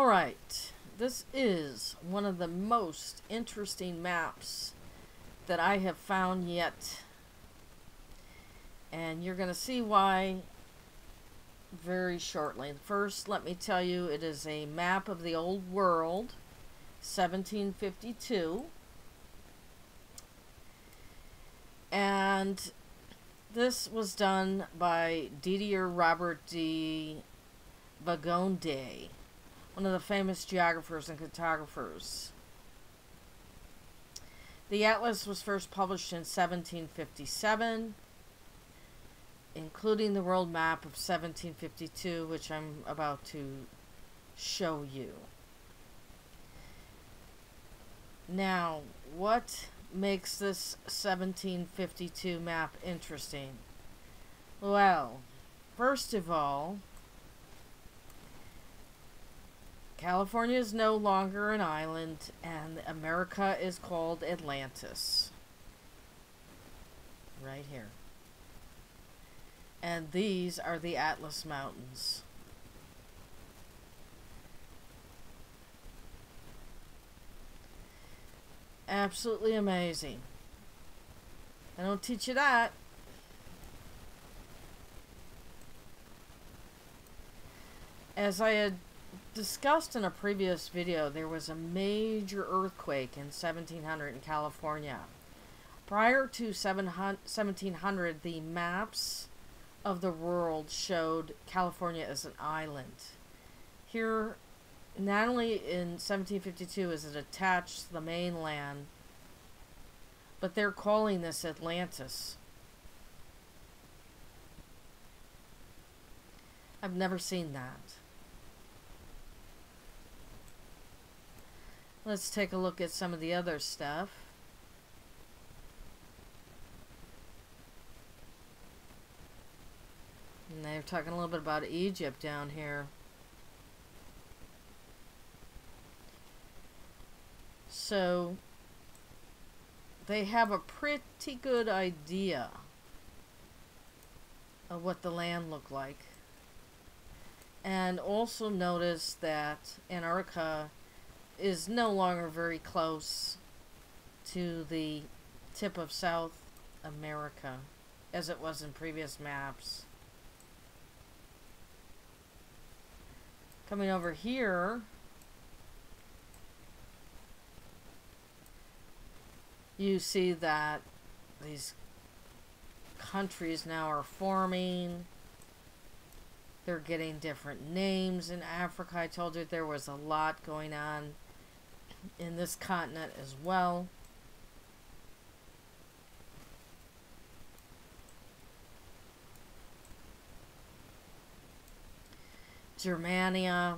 Alright, this is one of the most interesting maps that I have found yet. And you're going to see why very shortly. First, let me tell you, it is a map of the old world, 1752. And this was done by Didier Robert de Bagondé, one of the famous geographers and cartographers. The atlas was first published in 1757, including the world map of 1752, which I'm about to show you. Now, what makes this 1752 map interesting? Well, first of all, California is no longer an island, and America is called Atlantis. Right here. And these are the Atlas Mountains. Absolutely amazing. I don't teach you that. As I had discussed in a previous video, there was a major earthquake in 1700 in California. Prior to 1700, the maps of the world showed California as an island. Here, not only in 1752 is it attached to the mainland, but they're calling this Atlantis. I've never seen that. Let's take a look at some of the other stuff. And they're talking a little bit about Egypt down here. So they have a pretty good idea of what the land looked like. And also notice that Antarctica is no longer very close to the tip of South America as it was in previous maps. Coming over here, you see that these countries now are forming. They're getting different names in Africa. I told you there was a lot going on in this continent as well. Germania.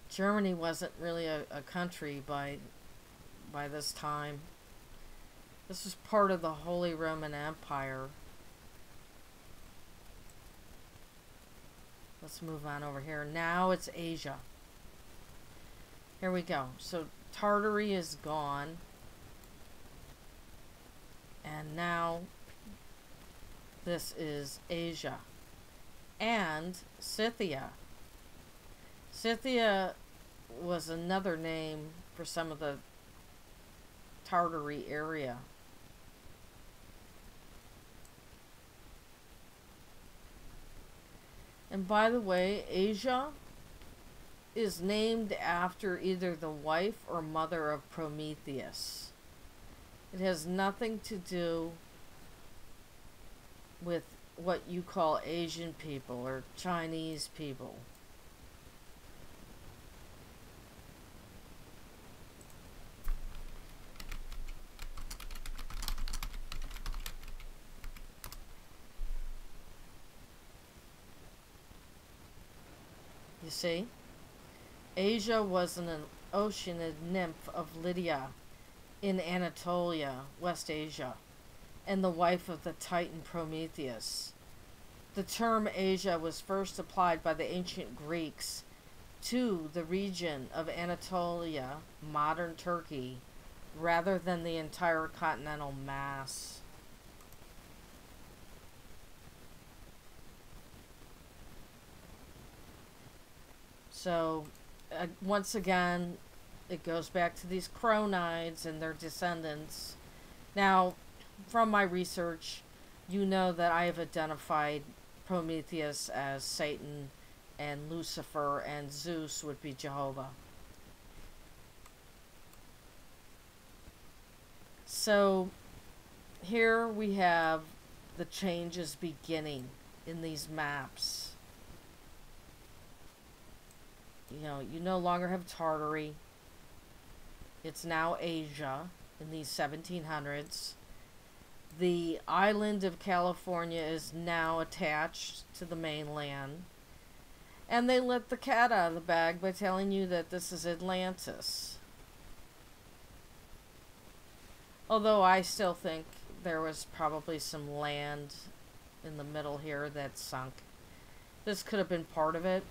Germany wasn't really a country by this time. This was part of the Holy Roman Empire. Let's move on over here. Now it's Asia. Here we go. So Tartaria is gone. And now this is Asia. And Scythia. Scythia was another name for some of the Tartary area. And by the way, Asia is named after either the wife or mother of Prometheus. It has nothing to do with what you call Asian people or Chinese people. You see? Asia was an oceanid nymph of Lydia in Anatolia, West Asia, and the wife of the Titan Prometheus. The term Asia was first applied by the ancient Greeks to the region of Anatolia, modern Turkey, rather than the entire continental mass. So, once again, it goes back to these Cronides and their descendants. Now, from my research, you know that I have identified Prometheus as Satan, and Lucifer and Zeus would be Jehovah. So, here we have the changes beginning in these maps. You no longer have Tartaria. It's now Asia in these 1700s. The island of California is now attached to the mainland. And they let the cat out of the bag by telling you that this is Atlantis. Although I still think there was probably some land in the middle here that sunk. This could have been part of it.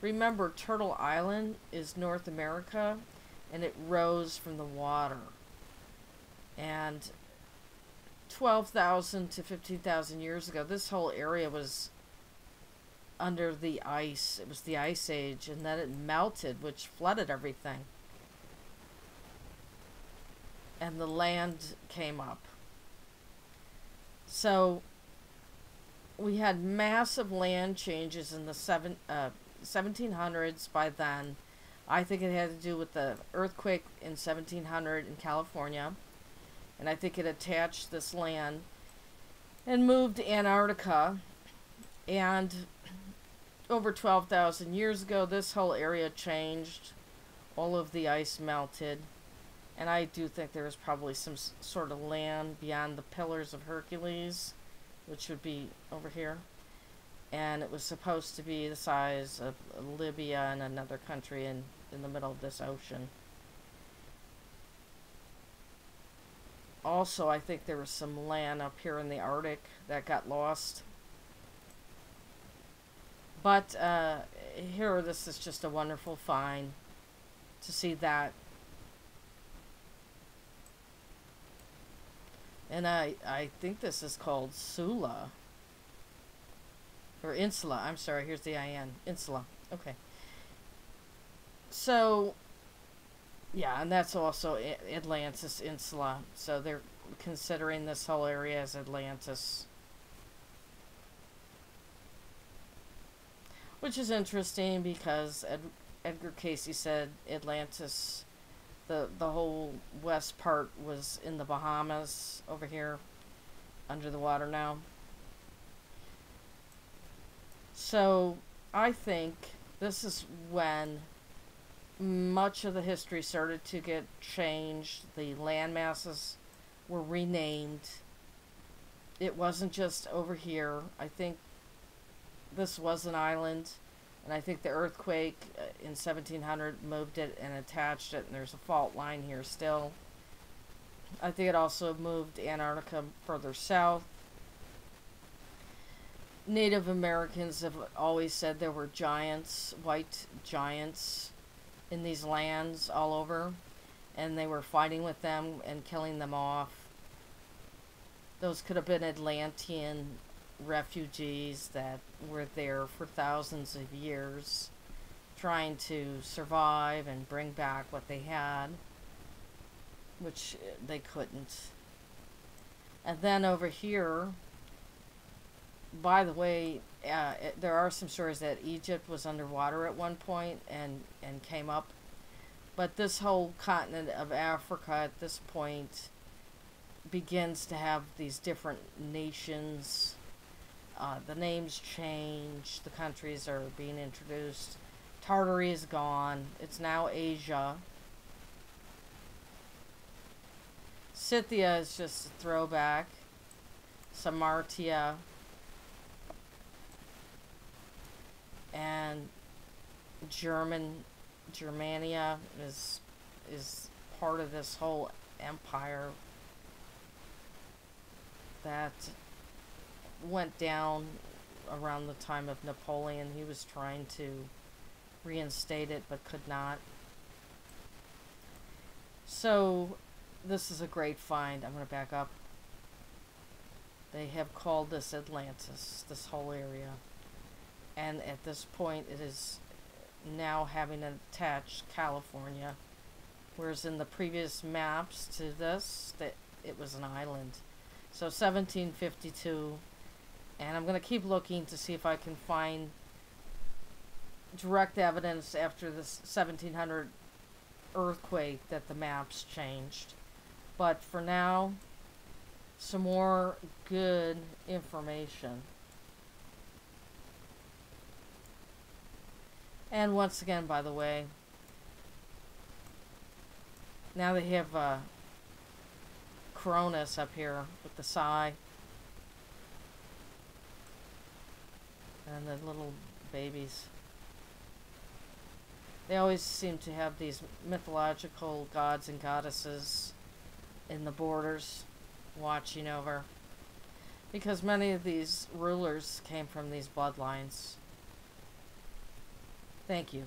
Remember, Turtle Island is North America, and it rose from the water. And 12,000 to 15,000 years ago, this whole area was under the ice. It was the Ice Age, and then it melted, which flooded everything. And the land came up. So we had massive land changes in the 1700s by then. I think it had to do with the earthquake in 1700 in California. And I think it attached this land and moved to Antarctica. And over 12,000 years ago, this whole area changed. All of the ice melted. And I do think there was probably some sort of land beyond the Pillars of Hercules, which would be over here. And it was supposed to be the size of Libya and another country in the middle of this ocean. Also, I think there was some land up here in the Arctic that got lost. But here, this is just a wonderful find to see that. And I think this is called Sula. Or Insula. I'm sorry, here's the IN. Insula. Okay. So, yeah, and that's also Atlantis Insula. So they're considering this whole area as Atlantis. Which is interesting because Edgar Cayce said Atlantis, the whole west part was in the Bahamas over here, under the water now. So I think this is when much of the history started to get changed. The land masses were renamed. It wasn't just over here. I think this was an island, and I think the earthquake in 1700 moved it and attached it, and there's a fault line here still. I think it also moved Antarctica further south. Native Americans have always said there were giants, white giants, in these lands all over, and they were fighting with them and killing them off. Those could have been Atlantean refugees that were there for thousands of years, trying to survive and bring back what they had, which they couldn't. And then over here, by the way, there are some stories that Egypt was underwater at one point and came up. But this whole continent of Africa at this point begins to have these different nations. The names change. The countries are being introduced. Tartaria is gone. It's now Asia. Scythia is just a throwback. Samartia. And Germania is part of this whole empire that went down around the time of Napoleon. He was trying to reinstate it but could not. So this is a great find. I'm going to back up. They have called this Atlantis, this whole area. And at this point, it is now having attached California, whereas in the previous maps to this, that it was an island. So 1752, and I'm going to keep looking to see if I can find direct evidence after this 1700 earthquake that the maps changed. But for now, some more good information. And once again, by the way, now they have Cronus up here with the Psi. And the little babies. They always seem to have these mythological gods and goddesses in the borders watching over, because many of these rulers came from these bloodlines. Thank you.